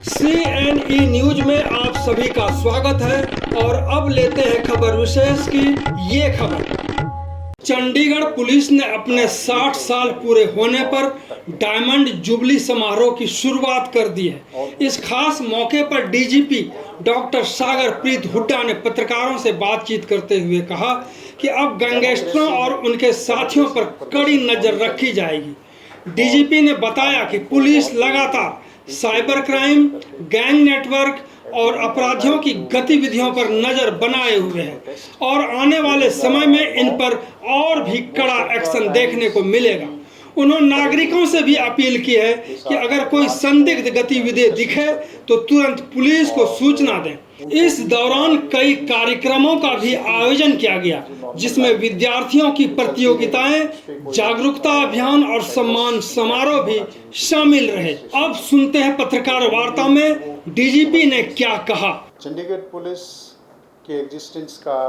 CNE news में आप सभी का स्वागत है और अब लेते हैं खबर विशेष की ये खबर। चंडीगढ़ पुलिस ने अपने 60 साल पूरे होने पर डायमंड जुबली समारोह की शुरुआत कर दी है। इस खास मौके पर डीजीपी डॉक्टर सागर प्रीत हुड्डा ने पत्रकारों से बातचीत करते हुए कहा कि अब गैंगस्टरों और उनके साथियों पर कड़ी नजर रखी जाएगी। डीजीपी ने बताया कि पुलिस लगातार साइबर क्राइम, गैंग नेटवर्क और अपराधियों की गतिविधियों पर नजर बनाए हुए है और आने वाले समय में इन पर और भी कड़ा एक्शन देखने को मिलेगा। उन्होंने नागरिकों से भी अपील की है कि अगर कोई संदिग्ध गतिविधि दिखे तो तुरंत पुलिस को सूचना दें। इस दौरान कई कार्यक्रमों का भी आयोजन किया गया, जिसमें विद्यार्थियों की प्रतियोगिताएं, जागरूकता अभियान और सम्मान समारोह भी शामिल रहे। अब सुनते हैं पत्रकार वार्ता में डीजीपी ने क्या कहा। चंडीगढ़ पुलिस के एग्जिस्टेंस का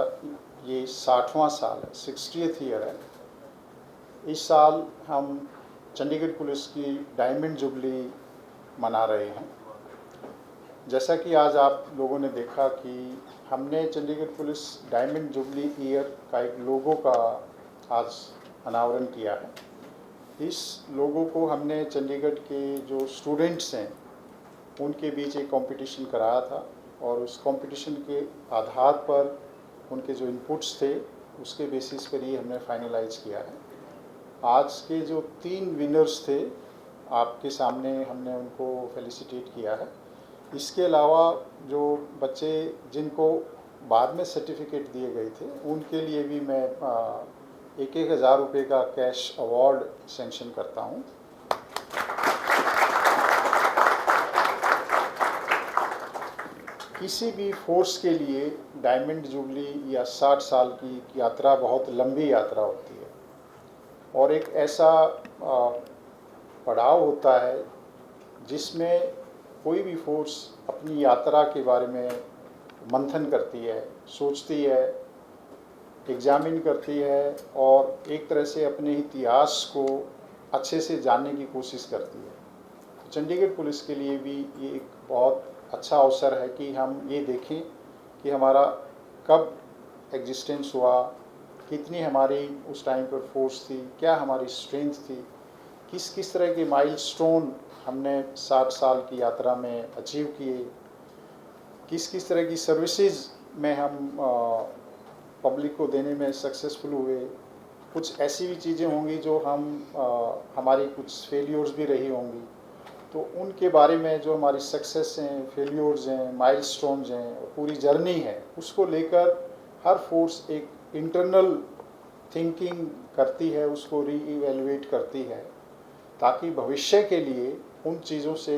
ये 60वां साल है, 60th ईयर है। इस साल हम चंडीगढ़ पुलिस की डायमंड जुबली मना रहे हैं। जैसा कि आज आप लोगों ने देखा कि हमने Chandigarh police diamond jubilee year का एक लोगो का आज अनावरण किया है। इस लोगो को हमने चंडीगढ़ के जो स्टूडेंट्स हैं उनके बीच एक कंपटीशन कराया था और उस कंपटीशन के आधार पर उनके जो इनपुट्स थे उसके बेसिस पर ही हमने फाइनलाइज किया है। आज के जो 3 विनर्स थे आपके सामने हमने उनको फेलिसिटेट किया है। इसके अलावा जो बच्चे जिनको बाद में सर्टिफिकेट दिए गए थे उनके लिए भी मैं 1,000 रुपये का कैश अवार्ड सेंक्शन करता हूँ। किसी भी फोर्स के लिए डायमंड जुबली या 60 साल की यात्रा बहुत लंबी यात्रा होती है और एक ऐसा पड़ाव होता है जिसमें कोई भी फोर्स अपनी यात्रा के बारे में मंथन करती है, सोचती है, एग्जामिन करती है और एक तरह से अपने इतिहास को अच्छे से जानने की कोशिश करती है। चंडीगढ़ पुलिस के लिए भी ये एक बहुत अच्छा अवसर है कि हम ये देखें कि हमारा कब एग्जिस्टेंस हुआ, कितनी हमारी उस टाइम पर फोर्स थी, क्या हमारी स्ट्रेंथ थी, किस किस तरह के माइलस्टोन हमने 60 साल की यात्रा में अचीव किए, किस किस तरह की सर्विसेज में हम पब्लिक को देने में सक्सेसफुल हुए। कुछ ऐसी भी चीज़ें होंगी जो हमारी कुछ फेलियर्स भी रही होंगी, तो उनके बारे में जो हमारी सक्सेस हैं, फेलियर्स हैं, माइलस्टोन्स हैं, पूरी जर्नी है, उसको लेकर हर फोर्स एक इंटरनल थिंकिंग करती है, उसको रीइवैल्यूएट करती है ताकि भविष्य के लिए उन चीज़ों से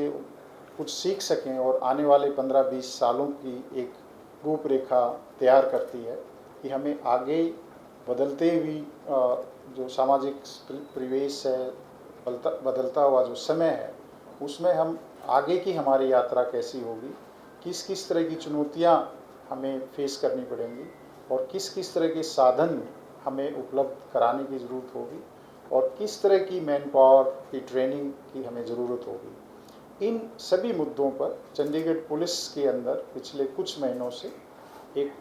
कुछ सीख सकें और आने वाले 15-20 सालों की एक रूपरेखा तैयार करती है कि हमें आगे बदलते हुई जो सामाजिक परिवेश है, बदलता हुआ जो समय है, उसमें हम आगे की हमारी यात्रा कैसी होगी, किस किस तरह की चुनौतियां हमें फेस करनी पड़ेंगी और किस किस तरह के साधन हमें उपलब्ध कराने की ज़रूरत होगी और किस तरह की मैन पावर की ट्रेनिंग की हमें ज़रूरत होगी। इन सभी मुद्दों पर चंडीगढ़ पुलिस के अंदर पिछले कुछ महीनों से एक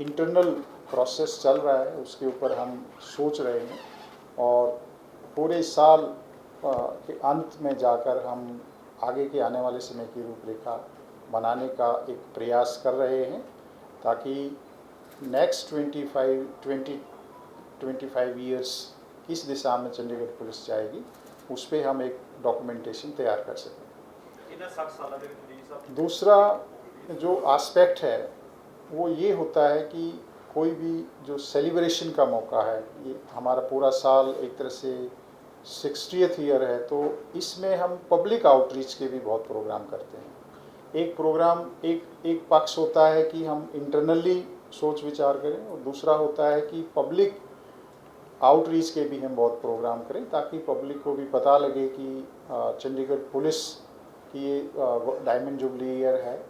इंटरनल प्रोसेस चल रहा है, उसके ऊपर हम सोच रहे हैं और पूरे साल के अंत में जाकर हम आगे के आने वाले समय की रूपरेखा बनाने का एक प्रयास कर रहे हैं ताकि नेक्स्ट 25 ईयर्स किस दिशा में चंडीगढ़ पुलिस जाएगी उस पर हम एक डॉक्यूमेंटेशन तैयार कर सकें। दूसरा जो एस्पेक्ट है वो ये होता है कि कोई भी जो सेलिब्रेशन का मौका है, ये हमारा पूरा साल एक तरह से 60th ईयर है, तो इसमें हम पब्लिक आउटरीच के भी बहुत प्रोग्राम करते हैं। एक प्रोग्राम एक पक्ष होता है कि हम इंटरनली सोच विचार करें और दूसरा होता है कि पब्लिक आउटरीच के भी हम बहुत प्रोग्राम करें ताकि पब्लिक को भी पता लगे कि चंडीगढ़ पुलिस की ये डायमंड जुबली ईयर है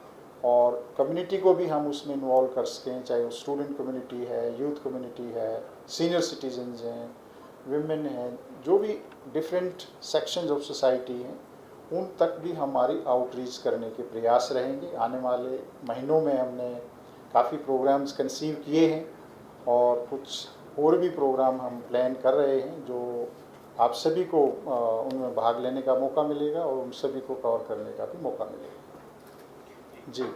और कम्युनिटी को भी हम उसमें इन्वॉल्व कर सकें, चाहे वो स्टूडेंट कम्युनिटी है, यूथ कम्युनिटी है, सीनियर सिटीजन्स हैं, विमेन हैं, जो भी डिफरेंट सेक्शंस ऑफ सोसाइटी हैं, उन तक भी हमारी आउटरीच करने के प्रयास रहेंगे। आने वाले महीनों में हमने काफ़ी प्रोग्राम्स कंसीव किए हैं और कुछ और भी प्रोग्राम हम प्लान कर रहे हैं जो आप सभी को उनमें भाग लेने का मौका मिलेगा और उन सभी को कवर करने का भी मौका मिलेगा। जी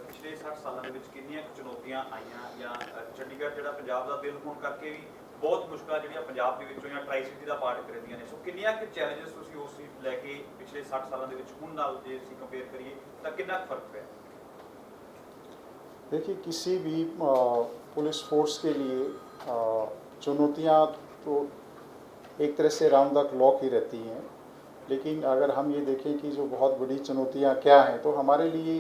पिछले 60 ਸਾਲਾਂ ਦੇ ਵਿੱਚ ਕਿੰਨੀਆਂ ਚੁਣੌਤੀਆਂ ਆਈਆਂ ਜਾਂ ਚੰਡੀਗੜ੍ਹ ਜਿਹੜਾ ਪੰਜਾਬ ਦਾ ਦਿਲ ਹੋਣ ਕਰਕੇ ਵੀ ਬਹੁਤ ਮੁਸ਼ਕਲਾਂ ਜਿਹੜੀਆਂ ਪੰਜਾਬ ਦੇ ਵਿੱਚੋਂ ਜਾਂ ਟਰਾਈ ਸਿਟੀ ਦਾ ਪਾਰਟ ਕਰਦੀਆਂ ਨੇ, ਸੋ ਕਿੰਨੀਆਂ ਕਿ ਚੈਲੰਜਸ ਤੁਸੀਂ ਉਸ ਚੀਜ਼ ਲੈ ਕੇ ਪਿਛਲੇ 60 ਸਾਲਾਂ ਦੇ ਵਿੱਚ ਹੁਣ ਨਾਲ ਜੇ ਅਸੀਂ ਕੰਪੇਅਰ ਕਰੀਏ ਤਾਂ ਕਿੰਨਾ ਫਰਕ ਪਿਆ? देखिए, किसी भी पुलिस फोर्स के लिए चुनौतियां तो एक तरह से राउंड द क्लॉक ही रहती हैं, लेकिन अगर हम ये देखें कि जो बहुत बड़ी चुनौतियां क्या हैं, तो हमारे लिए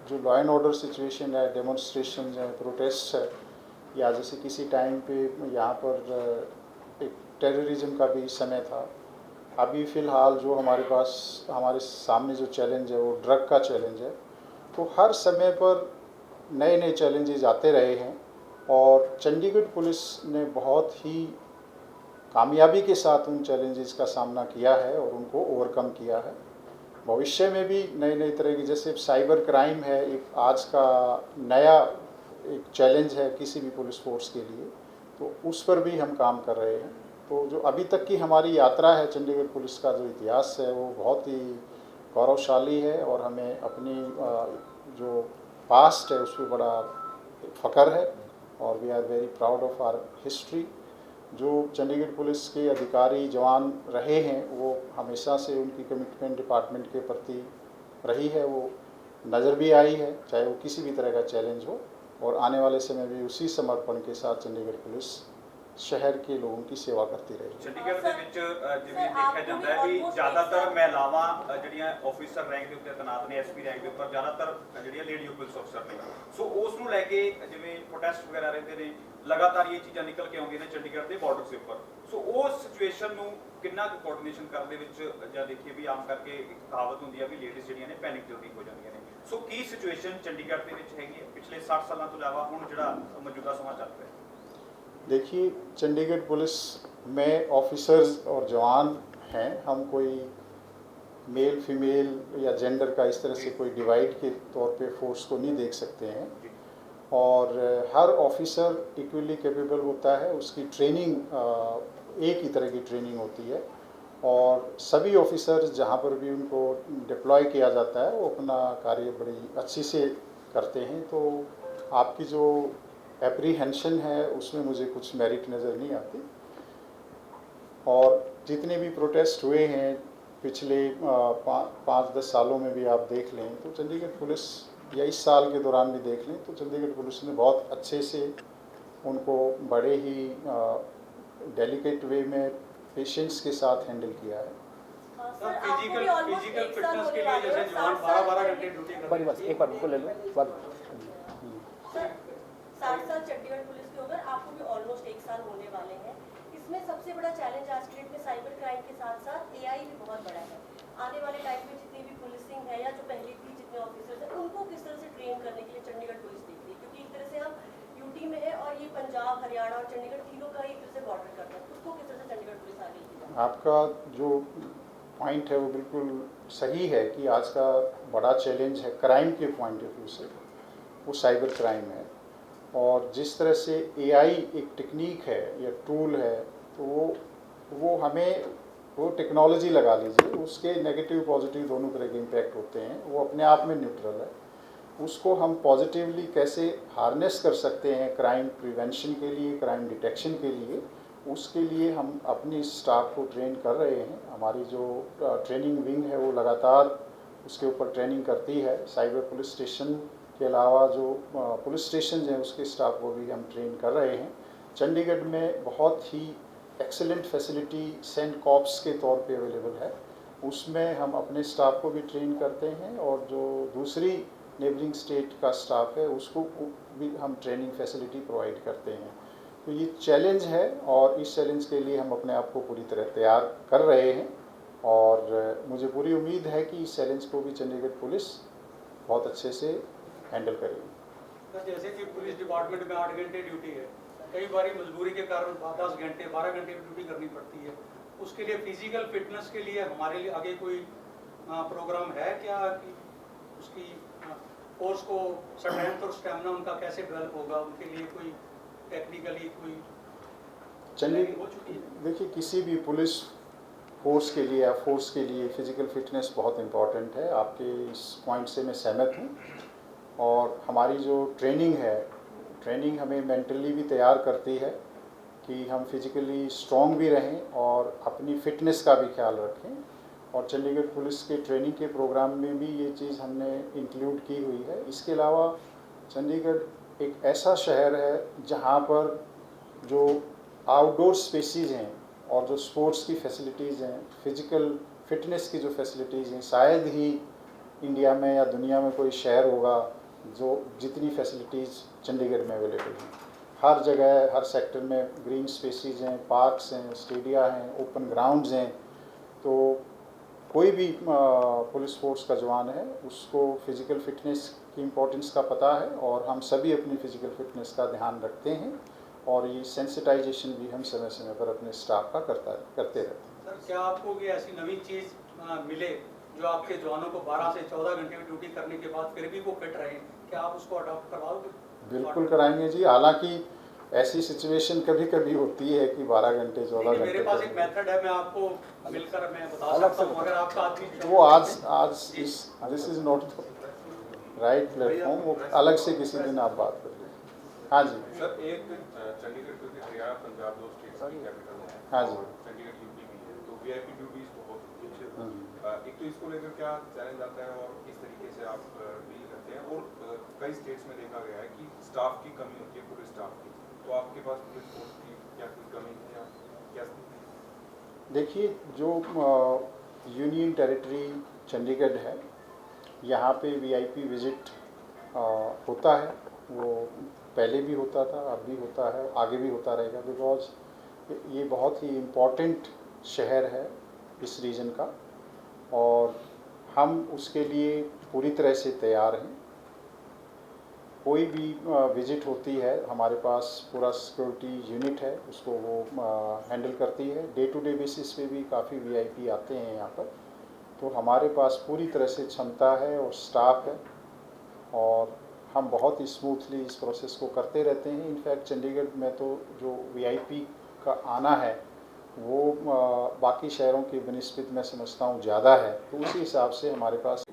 जो लॉ एंड ऑर्डर सिचुएशन है, डेमोन्स्ट्रेशन है, प्रोटेस्ट है, या जैसे किसी टाइम पे यहाँ पर एक टेररिज्म का भी समय था। अभी फ़िलहाल जो हमारे पास हमारे सामने जो चैलेंज है वो ड्रग का चैलेंज है। तो हर समय पर नए नए चैलेंजेस आते रहे हैं और चंडीगढ़ पुलिस ने बहुत ही कामयाबी के साथ उन चैलेंजेस का सामना किया है और उनको ओवरकम किया है। भविष्य में भी नई नई तरह की, जैसे साइबर क्राइम है एक आज का नया एक चैलेंज है किसी भी पुलिस फोर्स के लिए, तो उस पर भी हम काम कर रहे हैं। तो जो अभी तक की हमारी यात्रा है, चंडीगढ़ पुलिस का जो इतिहास है वो बहुत ही गौरवशाली है और हमें अपनी जो पास्ट है उस पर बड़ा फ़ख्र है और we are very proud of our history. जो चंडीगढ़ पुलिस के अधिकारी जवान रहे हैं वो हमेशा से उनकी कमिटमेंट डिपार्टमेंट के प्रति रही है, वो नज़र भी आई है, चाहे वो किसी भी तरह का चैलेंज हो, और आने वाले समय भी उसी समर्पण के साथ चंडीगढ़ पुलिस शहर के लोगों की सेवा करती रहेगी। ਚੰਡੀਗੜ੍ਹ ਦੇ ਵਿੱਚ ਜਿਵੇਂ ਦੇਖਿਆ ਜਾਂਦਾ ਹੈ ਵੀ ਜ਼ਿਆਦਾਤਰ ਮਹਿਲਾਵਾਂ ਜਿਹੜੀਆਂ ਆਫੀਸਰ ਰੈਂਕ ਦੇ ਉੱਤੇ ਤੈਨਾਤ ਨੇ, ਐਸਪੀ ਰੈਂਕ ਦੇ ਉੱਪਰ ਜ਼ਿਆਦਾਤਰ ਜਿਹੜੀਆਂ ਲੇਡੀ ਪੁਲਿਸ ਅਫਸਰ ਨੇ, ਸੋ ਉਸ ਨੂੰ ਲੈ ਕੇ ਜਿਵੇਂ ਪ੍ਰੋਟੈਸਟ ਵਗੈਰਾ ਰਹਿੰਦੇ ਨੇ, ਲਗਾਤਾਰ ਇਹ ਚੀਜ਼ਾਂ ਨਿਕਲ ਕੇ ਆਉਂਦੀਆਂ ਨੇ ਚੰਡੀਗੜ੍ਹ ਦੇ ਬਾਰਡਰ ਦੇ ਉੱਪਰ, ਸੋ ਉਸ ਸਿਚੁਏਸ਼ਨ ਨੂੰ ਕਿੰਨਾ ਕੁ ਕੋਆਰਡੀਨੇਸ਼ਨ ਕਰਨ ਦੇ ਵਿੱਚ ਜਾਂ ਦੇਖੀਏ ਵੀ ਆਮ ਕਰਕੇ ਇੱਕ ਕਹਾਵਤ ਹੁੰਦੀ ਹੈ ਵੀ ਲੇਡੀਜ਼ ਜਿਹੜੀਆਂ ਨੇ ਪੈਨਿਕ ਜਲਦੀ ਹੋ ਜਾਂਦੀਆਂ ਨੇ, ਸੋ ਕੀ ਸਿਚੁਏਸ਼ਨ ਚੰਡੀਗੜ੍ਹ ਦੇ ਵਿੱਚ ਹੈਗੀ ਹੈ ਪਿਛਲੇ 60 ਸਾਲਾਂ ਤੋਂ ਇਲਾਵਾ ਹੁਣ ਜਿਹੜਾ ਮੌਜੂਦਾ ਸਮਾਂ ਚੱਲ ਰਿਹਾ? देखिए, चंडीगढ़ पुलिस में ऑफिसर्स और जवान हैं, हम कोई मेल फीमेल या जेंडर का इस तरह से कोई डिवाइड के तौर पे फोर्स को नहीं देख सकते हैं और हर ऑफिसर इक्वली कैपेबल होता है। उसकी ट्रेनिंग एक ही तरह की ट्रेनिंग होती है और सभी ऑफिसर्स जहाँ पर भी उनको डिप्लॉय किया जाता है वो अपना कार्य बड़ी अच्छी से करते हैं। तो आपकी जो एप्रीहेंशन है उसमें मुझे कुछ मेरिट नज़र नहीं आती। और जितने भी प्रोटेस्ट हुए हैं पिछले 5-10 सालों में भी आप देख लें तो चंडीगढ़ पुलिस, या इस साल के दौरान भी देख लें तो चंडीगढ़ पुलिस ने बहुत अच्छे से उनको बड़े ही डेलिकेट वे में पेशेंस के साथ हैंडल किया है। फिजिकल फिटनेस के लिए जैसे जवान 12-12 घंटे ड्यूटी कर रहे हैं, एक बार उनको ले लो बात। 60 साल चंडीगढ़ पुलिस के ऊपर आपको भी ऑलमोस्ट 1 साल होने वाले हैं। इसमें सबसे बड़ा चैलेंज आज की डेट में साइबर क्राइम के साथ साथ एआई भी बहुत बड़ा है। आने वाले टाइम में जितनी भी पुलिसिंग है या जो पहले थी जितने ऑफिसर्स हैं उनको किस तरह से ट्रेन करने के लिए चंडीगढ़ पुलिस देख रही है, क्योंकि एक तरह से हम यूटी में है और ये पंजाब, हरियाणा और चंडीगढ़ तीनों का एक तरह से बॉर्डर करता है, उसको किस तरह से चंडीगढ़ पुलिस आगे लेके जाए? आपका जो पॉइंट है वो बिल्कुल सही है कि आज का बड़ा चैलेंज है क्राइम के पॉइंट ऑफ व्यू से वो साइबर क्राइम है। और जिस तरह से एआई एक टेक्निक है या टूल है तो वो हमें वो टेक्नोलॉजी लगा लीजिए, उसके नेगेटिव पॉजिटिव दोनों तरह के इम्पैक्ट होते हैं, वो अपने आप में न्यूट्रल है। उसको हम पॉजिटिवली कैसे हार्नेस कर सकते हैं क्राइम प्रिवेंशन के लिए, क्राइम डिटेक्शन के लिए, उसके लिए हम अपनी स्टाफ को ट्रेन कर रहे हैं। हमारी जो ट्रेनिंग विंग है वो लगातार उसके ऊपर ट्रेनिंग करती है। साइबर पुलिस स्टेशन के अलावा जो पुलिस स्टेशन हैं उसके स्टाफ को भी हम ट्रेन कर रहे हैं। चंडीगढ़ में बहुत ही एक्सेलेंट फैसिलिटी सेंट कॉप्स के तौर पे अवेलेबल है, उसमें हम अपने स्टाफ को भी ट्रेन करते हैं और जो दूसरी नेबरिंग स्टेट का स्टाफ है उसको भी हम ट्रेनिंग फैसिलिटी प्रोवाइड करते हैं। तो ये चैलेंज है और इस चैलेंज के लिए हम अपने आप को पूरी तरह तैयार कर रहे हैं और मुझे पूरी उम्मीद है कि इस चैलेंज को भी चंडीगढ़ पुलिस बहुत अच्छे से हैंडल करेगी। जैसे कि पुलिस डिपार्टमेंट में 8 घंटे ड्यूटी है, कई बार मजबूरी के कारण 10 घंटे 12 घंटे ड्यूटी करनी पड़ती है। उसके लिए फिजिकल फिटनेस के लिए हमारे लिए आगे कोई प्रोग्राम है क्या कि उसकी फोर्स को स्ट्रेंथ और स्टेमिना उनका कैसे डेवलप होगा, उनके लिए कोई टेक्निकली कोई चलिए, ट्रेनिंग हो चुकी है? देखिए किसी भी पुलिस फोर्स के लिए या फोर्स के लिए फिज़िकल फिटनेस बहुत इम्पॉर्टेंट है। आपके इस पॉइंट से मैं सहमत हूँ। और हमारी जो ट्रेनिंग है, ट्रेनिंग हमें मेंटली भी तैयार करती है कि हम फिज़िकली स्ट्रॉन्ग भी रहें और अपनी फ़िटनेस का भी ख्याल रखें। और चंडीगढ़ पुलिस के ट्रेनिंग के प्रोग्राम में भी ये चीज़ हमने इंक्लूड की हुई है। इसके अलावा चंडीगढ़ एक ऐसा शहर है जहाँ पर जो आउटडोर स्पेसीज़ हैं और जो स्पोर्ट्स की फैसिलिटीज़ हैं, फिज़िकल फिटनेस की जो फैसिलिटीज़ हैं, शायद ही इंडिया में या दुनिया में कोई शहर होगा जो जितनी फैसिलिटीज़ चंडीगढ़ में अवेलेबल हैं। हर जगह, हर सेक्टर में ग्रीन स्पेसीज़ हैं, पार्क्स हैं, स्टेडिया हैं, ओपन ग्राउंड्स हैं। तो कोई भी पुलिस फोर्स का जवान है उसको फ़िज़िकल फ़िटनेस की इम्पोर्टेंस का पता है और हम सभी अपनी फ़िज़िकल फ़िटनेस का ध्यान रखते हैं। और ये सेंसिटाइजेशन भी हम समय समय पर अपने स्टाफ का करते रहते हैं। सर, क्या आपको भी ऐसी नवीन चीज़ मिले जो आपके जवानों को 12 से 14 घंटे की ड्यूटी करने के बाद फिर भी वो फिट रहें, क्या आप उसको अडॉप्ट करवाओगे? बिल्कुल कराएंगे जी। हालांकि ऐसी सिचुएशन कभी कभी होती है कि 12 घंटे 14 घंटे मेरे पास एक मेथड है, मैं आपको मिलकर मैं बता सकता हूँ अगर आपका आदमी वो आज this is not right platform. वो अलग से किसी दिन आप बात कर लीजिए। हाँ जी। सर, एक चंडीगढ़ क्योंकि हरियाणा पंजाब दो स्टेट्स की कैपिटल है। हाँ जी। और चंडीगढ़ यूपी भी है, तो वीआईपी ड्यूटीज बहुत होती है। एक तो इसको लेकर क्या चैलेंज आता है और किस तरीके से आप डील करते हैं? और कई स्टेट्स में देखा गया है कि स्टाफ की कमी होती है, पुलिस स्टाफ की। तो आपके पास पुलिस फोर्स की क्या कोई कमी है या क्या स्थिति है? देखिए, जो यूनियन टेरिटरी चंडीगढ़ है, यहाँ पे वीआईपी विजिट होता है। वो पहले भी होता था, अब भी होता है, आगे भी होता रहेगा। बिकॉज ये बहुत ही इम्पॉर्टेंट शहर है इस रीजन का और हम उसके लिए पूरी तरह से तैयार हैं। कोई भी विजिट होती है, हमारे पास पूरा सिक्योरिटी यूनिट है, उसको वो हैंडल करती है। डे टू डे बेसिस पे भी काफ़ी वीआईपी आते हैं यहाँ पर। तो हमारे पास पूरी तरह से क्षमता है और स्टाफ है और हम बहुत ही स्मूथली इस प्रोसेस को करते रहते हैं। इनफैक्ट चंडीगढ़ में तो जो वीआईपी का आना है वो बाकी शहरों की बनिस्बत मैं समझता हूँ ज़्यादा है। तो उसी हिसाब से हमारे पास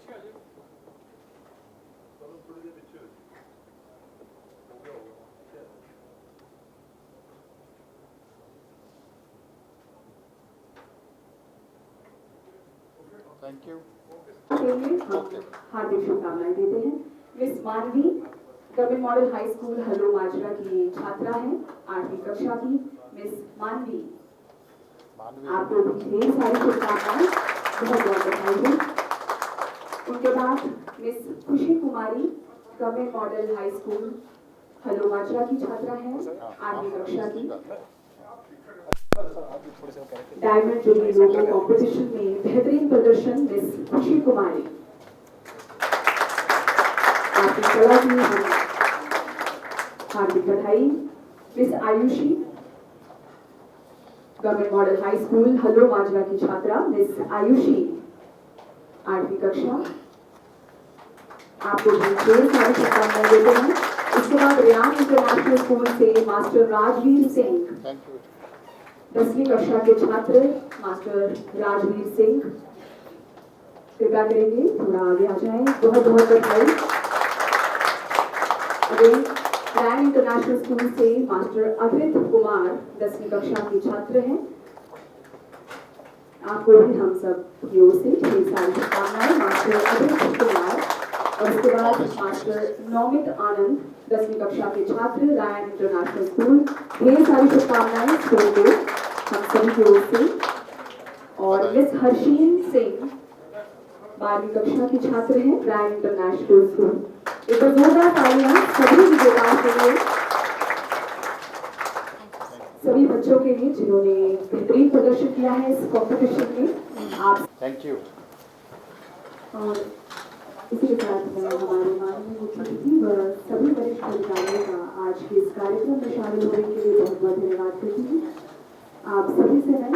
थैंक यू। के लिए हम हार्दिक शुभकामनाएं देते हैं। Miss Manvi government model high school Halo Majra की छात्रा हैं, 8वीं कक्षा की। मिस मानवी, आपको भी ढेर सारी शुभकामनाएं, बहुत बहुत बधाई हो। उनके बाद miss Khushi Kumari government model high school Halo Majra की छात्रा हैं, 8वीं कक्षा की। डायमंड जुबली लोगो कॉम्पिटिशन में बेहतरीन प्रदर्शन मिस खुशी कुमारी। आपकी कला की हम हार्दिक बधाई। Miss Ayushi government model high school Halo Majra की छात्रा मिस आयुषी, 8वीं कक्षा। आपको भी ढेर सारी शुभकामनाएं देते हैं। इसके बाद रियान इंटरनेशनल स्कूल से मास्टर राजवीर सिंह, 10वीं कक्षा के छात्र मास्टर राजवीर सिंह, कृपया करेंगे थोड़ा आगे आ जाएं। बहुत बहुत बधाई। रैन इंटरनेशनल स्कूल से मास्टर अभित कुमार 10वीं कक्षा के छात्र हैं। आपको भी हम सब की ओर से ढेर सारी शुभकामनाएं, मास्टर अभित कुमार। और उसके बाद मास्टर नौमित आनंद 10वीं कक्षा के छात्र रैन इंटरनेशनल स्कूल, ढेर सारी शुभकामनाएं स्कूल को हम सभी की ओर से। और मिस हर्षीन सिंह 12वीं कक्षा की छात्र हैं, रैन इंटरनेशनल स्कूल। एक बार जोरदार तालियां सभी विजेताओं के लिए, सभी बच्चों के लिए जिन्होंने बेहतरीन प्रदर्शन किया है इस कॉम्पिटिशन में। आप थैंक यू। और इसी के साथ मैं हमारे माननीय मुख्य अतिथि व सभी वरिष्ठ अधिकारियों का आज के इस कार्यक्रम में शामिल होने के लिए बहुत बहुत धन्यवाद करती हूँ। आप सभी से मैं